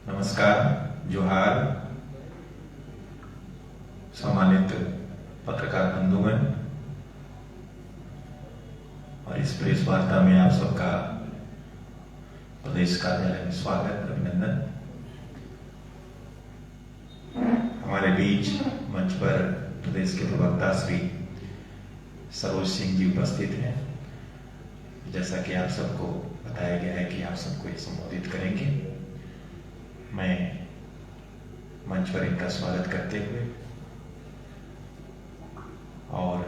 नमस्कार, जोहार। सम्मानित पत्रकार बंधुगण और इस प्रेस वार्ता में आप सबका प्रदेश कार्यालय में स्वागत, अभिनंदन। हमारे बीच मंच पर प्रदेश के प्रवक्ता श्री सरोज सिंह जी उपस्थित हैं। जैसा कि आप सबको बताया गया है कि आप सबको ये संबोधित करेंगे, मैं मंच पर इनका स्वागत करते हुए और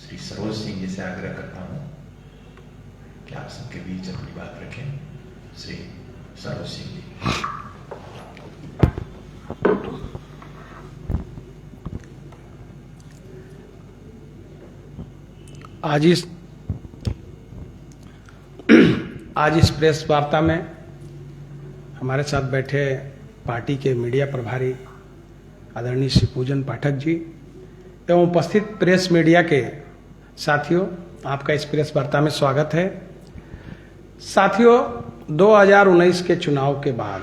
श्री सरोज सिंह जी से आग्रह करता हूं कि आप सबके बीच अपनी बात रखें। श्री सरोज सिंह जी। आज इस प्रेस वार्ता में हमारे साथ बैठे पार्टी के मीडिया प्रभारी आदरणीय श्री पूजन पाठक जी एवं उपस्थित प्रेस मीडिया के साथियों, आपका इस प्रेस वार्ता में स्वागत है। साथियों, 2019 के चुनाव के बाद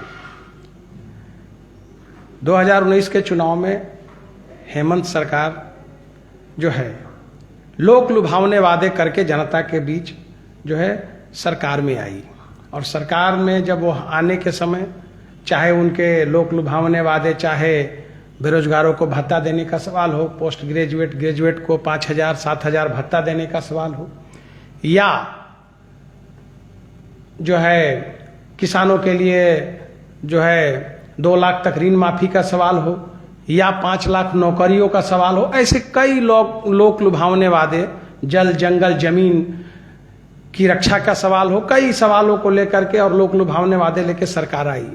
2019 के चुनाव में हेमंत सरकार जो है लोक लुभावने वादे करके जनता के बीच जो है सरकार में आई, और सरकार में जब वो आने के समय चाहे उनके लोक लुभावने वादे, चाहे बेरोजगारों को भत्ता देने का सवाल हो, पोस्ट ग्रेजुएट ग्रेजुएट को 5,000 7,000 भत्ता देने का सवाल हो, या जो है किसानों के लिए जो है 2 लाख तक ऋण माफी का सवाल हो, या 5 लाख नौकरियों का सवाल हो, ऐसे कई लोक लुभावने वादे, जल जंगल जमीन की रक्षा का सवाल हो, कई सवालों को लेकर के और लोक लुभावने वादे लेकर सरकार आई।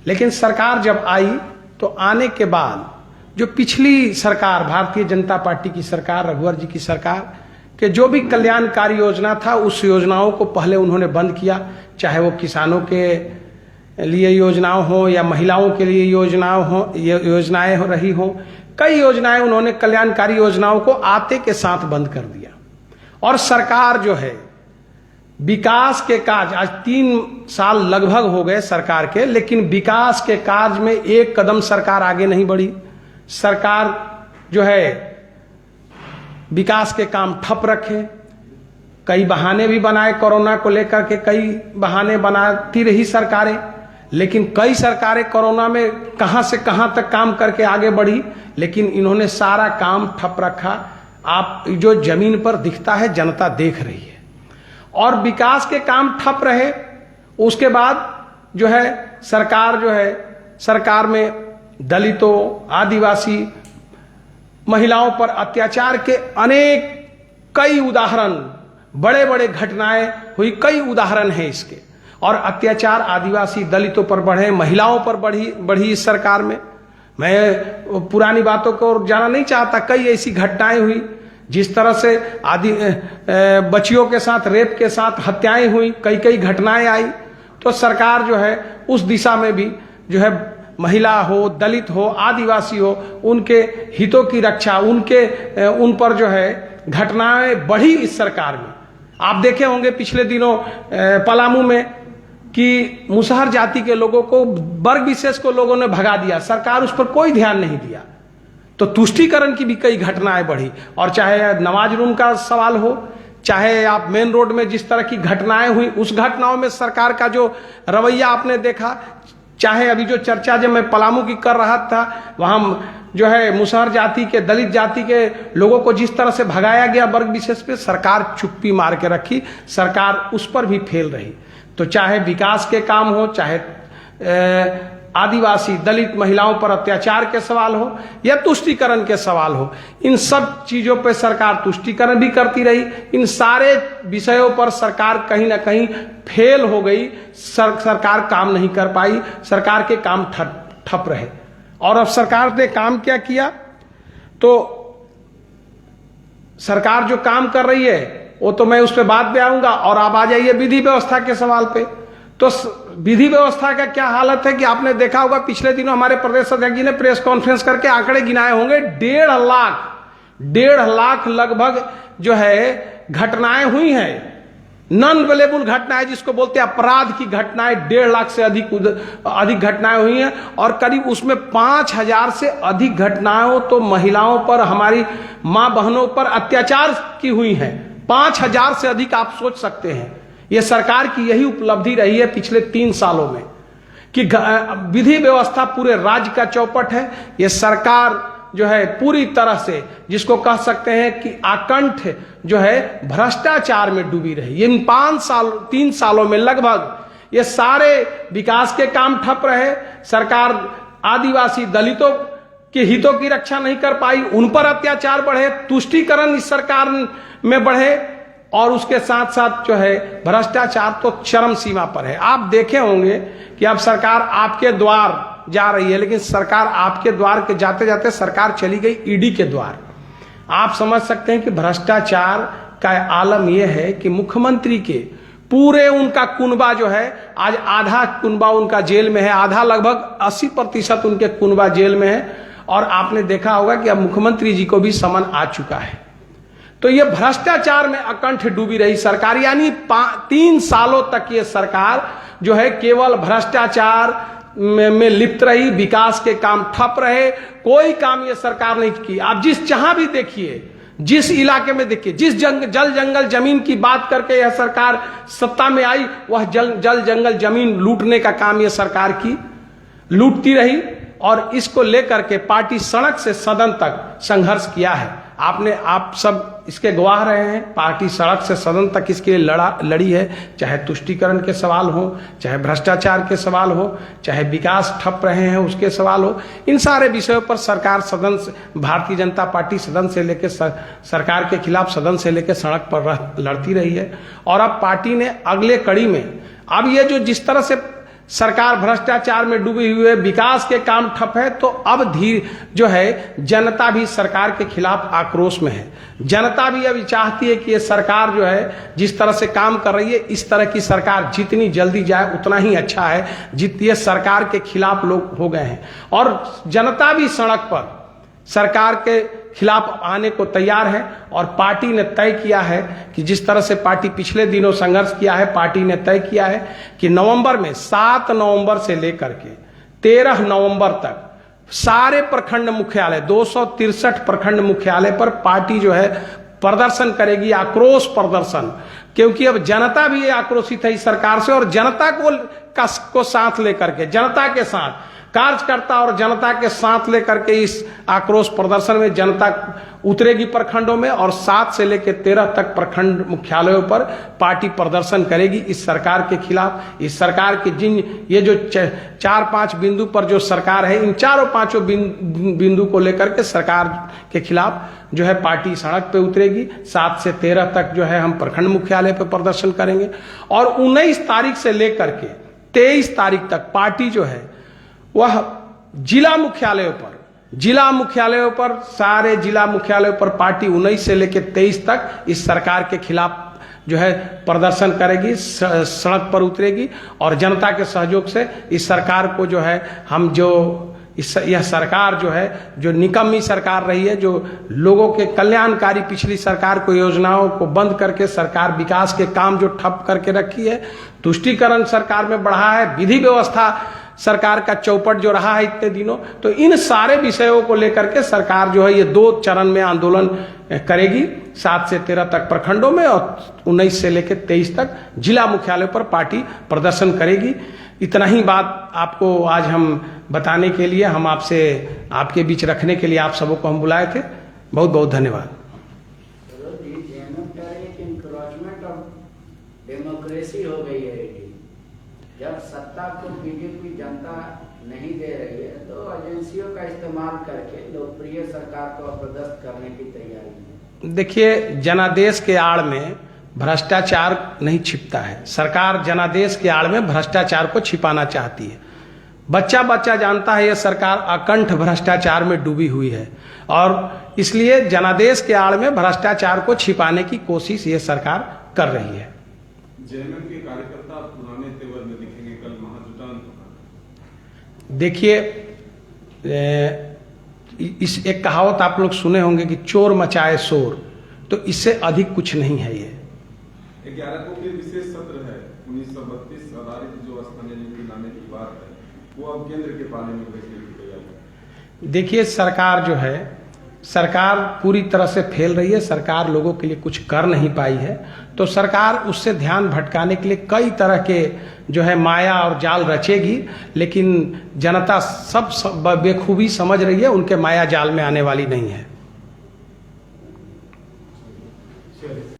लेकिन सरकार जब आई तो आने के बाद जो पिछली सरकार, भारतीय जनता पार्टी की सरकार, रघुवर जी की सरकार के जो भी कल्याणकारी योजना था, उस योजनाओं को पहले उन्होंने बंद किया। चाहे वो किसानों के लिए योजनाएं हो या महिलाओं के लिए योजनाएं हो रही हो, कई योजनाएं उन्होंने कल्याणकारी योजनाओं को आते के साथ बंद कर दिया। और सरकार जो है विकास के कार्य, आज 3 साल लगभग हो गए सरकार के, लेकिन विकास के कार्य में एक कदम सरकार आगे नहीं बढ़ी। सरकार जो है विकास के काम ठप रखे, कई बहाने भी बनाए कोरोना को लेकर के, कई बहाने बनाती रही सरकारें, लेकिन कई सरकारें कोरोना में कहां से कहां तक काम करके आगे बढ़ी, लेकिन इन्होंने सारा काम ठप रखा। आप जो जमीन पर दिखता है जनता देख रही है, और विकास के काम ठप रहे। उसके बाद जो है सरकार में दलितों, आदिवासी महिलाओं पर अत्याचार के अनेक कई उदाहरण, बड़े बड़े घटनाएं हुई, कई उदाहरण हैं इसके। और अत्याचार आदिवासी दलितों पर बढ़े, महिलाओं पर बढ़ी इस सरकार में। मैं पुरानी बातों को जाना नहीं चाहता, कई ऐसी घटनाएं हुई जिस तरह से बच्चियों के साथ, रेप के साथ हत्याएं हुई, कई घटनाएं आई। तो सरकार जो है उस दिशा में भी जो है महिला हो, दलित हो, आदिवासी हो, उनके हितों की रक्षा, उन पर जो है घटनाएं बढ़ी इस सरकार में। आप देखे होंगे पिछले दिनों पलामू में कि मुसहर जाति के लोगों को, वर्ग विशेष को लोगों ने भगा दिया, सरकार उस पर कोई ध्यान नहीं दिया। तो तुष्टीकरण की भी कई घटनाएं बढ़ी। और चाहे नमाज रूम का सवाल हो, चाहे आप मेन रोड में जिस तरह की घटनाएं हुई, उस घटनाओं में सरकार का जो रवैया आपने देखा, चाहे अभी जो चर्चा जब मैं पलामू की कर रहा था, वहां जो है मुसहर जाति के, दलित जाति के लोगों को जिस तरह से भगाया गया वर्ग विशेष पे, सरकार चुप्पी मार के रखी, सरकार उस पर भी फेल रही। तो चाहे विकास के काम हो, चाहे आदिवासी दलित महिलाओं पर अत्याचार के सवाल हो, या तुष्टीकरण के सवाल हो, इन सब चीजों पर सरकार तुष्टीकरण भी करती रही। इन सारे विषयों पर सरकार कहीं ना कहीं फेल हो गई। सरकार काम नहीं कर पाई, सरकार के काम ठप रहे। और अब सरकार ने काम क्या किया, तो सरकार जो काम कर रही है वो तो मैं उस पर बाद में आऊंगा। और आप आ जाइए विधि व्यवस्था के सवाल पे। तो विधि व्यवस्था का क्या हालत है कि आपने देखा होगा, पिछले दिनों हमारे प्रदेश अध्यक्ष जी ने प्रेस कॉन्फ्रेंस करके आंकड़े गिनाए होंगे, 1.5 लाख लगभग जो है घटनाएं हुई हैं नॉन अवेलेबल घटनाएं जिसको बोलते हैं अपराध की घटनाएं 1.5 लाख से अधिक घटनाएं हुई हैं, और करीब उसमें 5000 से अधिक घटनाओं तो महिलाओं पर, हमारी मां बहनों पर अत्याचार की हुई हैं। 5000 से अधिक, आप सोच सकते हैं। यह सरकार की यही उपलब्धि रही है पिछले 3 सालों में कि विधि व्यवस्था पूरे राज्य का चौपट है। यह सरकार जो है पूरी तरह से, जिसको कह सकते हैं कि आकंठ जो है भ्रष्टाचार में डूबी रही। ये 3 सालों में लगभग ये सारे विकास के काम ठप रहे। सरकार आदिवासी दलितों के हितों की रक्षा नहीं कर पाई, उन पर अत्याचार बढ़े, तुष्टीकरण इस सरकार में बढ़े, और उसके साथ साथ जो है भ्रष्टाचार तो चरम सीमा पर है। आप देखे होंगे कि अब सरकार आपके द्वार जा रही है, लेकिन सरकार आपके द्वार के जाते जाते सरकार चली गई ईडी के द्वार। आप समझ सकते हैं कि भ्रष्टाचार का आलम यह है कि मुख्यमंत्री के पूरे उनका कुनबा जो है, आज आधा कुनबा उनका जेल में है, आधा लगभग 80% उनके कुनबा जेल में है, और आपने देखा होगा कि अब मुख्यमंत्री जी को भी समन आ चुका है। तो यह भ्रष्टाचार में अकंठ डूबी रही सरकार, यानी 3 सालों तक ये सरकार जो है केवल भ्रष्टाचार में लिप्त रही, विकास के काम ठप रहे, कोई काम ये सरकार नहीं की। आप जहां भी देखिए, जिस इलाके में देखिए, जिस जल जंगल जमीन की बात करके यह सरकार सत्ता में आई, वह जल जंगल जमीन लूटने का काम यह सरकार की लूटती रही, और इसको लेकर के पार्टी सड़क से सदन तक संघर्ष किया है। आप सब इसके गवाह रहे हैं। पार्टी सड़क से सदन तक इसके लिए लड़ी है, चाहे तुष्टीकरण के सवाल हो, चाहे भ्रष्टाचार के सवाल हो, चाहे विकास ठप रहे हैं उसके सवाल हो। इन सारे विषयों पर सरकार सदन से, भारतीय जनता पार्टी सदन से लेकर सरकार के खिलाफ सदन से लेकर सड़क पर लड़ती रही है। और अब पार्टी ने अगले कड़ी में, अब ये जो जिस तरह से सरकार भ्रष्टाचार में डूबी हुई है, विकास के काम ठप है, तो अब जो है जनता भी सरकार के खिलाफ आक्रोश में है। जनता भी अभी चाहती है कि ये सरकार जो है जिस तरह से काम कर रही है, इस तरह की सरकार जितनी जल्दी जाए उतना ही अच्छा है। ये सरकार के खिलाफ लोग हो गए हैं, और जनता भी सड़क पर सरकार के खिलाफ आने को तैयार है। और पार्टी ने तय किया है कि जिस तरह से पार्टी पिछले दिनों संघर्ष किया है, पार्टी ने तय किया है कि नवंबर में 7 नवंबर से लेकर के 13 नवंबर तक सारे प्रखंड मुख्यालय, 263 प्रखंड मुख्यालय पर पार्टी जो है प्रदर्शन करेगी, आक्रोश प्रदर्शन। क्योंकि अब जनता भी आक्रोशित है इस सरकार से, और जनता को साथ लेकर के, जनता के साथ कार्यकर्ता और जनता के साथ लेकर के इस आक्रोश प्रदर्शन में जनता उतरेगी प्रखंडों में, और 7 से लेकर 13 तक प्रखंड मुख्यालयों पर पार्टी प्रदर्शन करेगी इस सरकार के खिलाफ। इस सरकार के ये जो 4-5 बिंदु पर जो सरकार है, इन 4-5 बिंदु को लेकर के सरकार के खिलाफ जो है पार्टी सड़क पे उतरेगी। 7 से 13 तक जो है हम प्रखंड मुख्यालय पर प्रदर्शन करेंगे, और 19 तारीख से लेकर के 23 तारीख तक पार्टी जो है वह जिला मुख्यालयों पर सारे जिला मुख्यालयों पर पार्टी 19 से लेकर 23 तक इस सरकार के खिलाफ जो है प्रदर्शन करेगी, सड़क पर उतरेगी, और जनता के सहयोग से इस सरकार को जो है हम यह सरकार जो है, जो निकम्मी सरकार रही है, जो लोगों के कल्याणकारी पिछली सरकार को योजनाओं को बंद करके सरकार विकास के काम जो ठप करके रखी है, तुष्टीकरण सरकार में बढ़ा है, विधि व्यवस्था सरकार का चौपट जो रहा है इतने दिनों, तो इन सारे विषयों को लेकर के सरकार जो है ये 2 चरण में आंदोलन करेगी। 7 से 13 तक प्रखंडों में, और 19 से लेकर 23 तक जिला मुख्यालय पर पार्टी प्रदर्शन करेगी। इतना ही बात आपको आज हम बताने के लिए, हम आपके बीच रखने के लिए आप सबों को हम बुलाए थे। बहुत बहुत धन्यवाद। डेमोक्रेसी हो गई है। जब सत्ता को बीजेपी जनता नहीं दे रही है, तो एजेंसियों का इस्तेमाल करके लोकप्रिय सरकार को अपदस्थ करने की तैयारी है। देखिए, जनादेश के आड़ में भ्रष्टाचार नहीं छिपता है। सरकार जनादेश के आड़ में भ्रष्टाचार को छिपाना चाहती है। बच्चा जानता है यह सरकार अकंठ भ्रष्टाचार में डूबी हुई है, और इसलिए जनादेश के आड़ में भ्रष्टाचार को छिपाने की कोशिश ये सरकार कर रही है। जेएमएम के कार्यकर्ता पुराने तेवर में दिखेंगे कल महाजुटान। देखिए, इस एक कहावत आप लोग सुने होंगे कि चोर मचाए शोर, तो इससे अधिक कुछ नहीं है ये। 11 को फिर विशेष सत्र है 1932 आधारित जो स्थानीय नीति लाने की बात है, वो अब केंद्र के पाले में बैठने की तैयारी। देखिए, सरकार जो है, सरकार पूरी तरह से फेल रही है। सरकार लोगों के लिए कुछ कर नहीं पाई है, तो सरकार उससे ध्यान भटकाने के लिए कई तरह के जो है माया और जाल रचेगी, लेकिन जनता सब बेखूबी समझ रही है, उनके माया जाल में आने वाली नहीं है।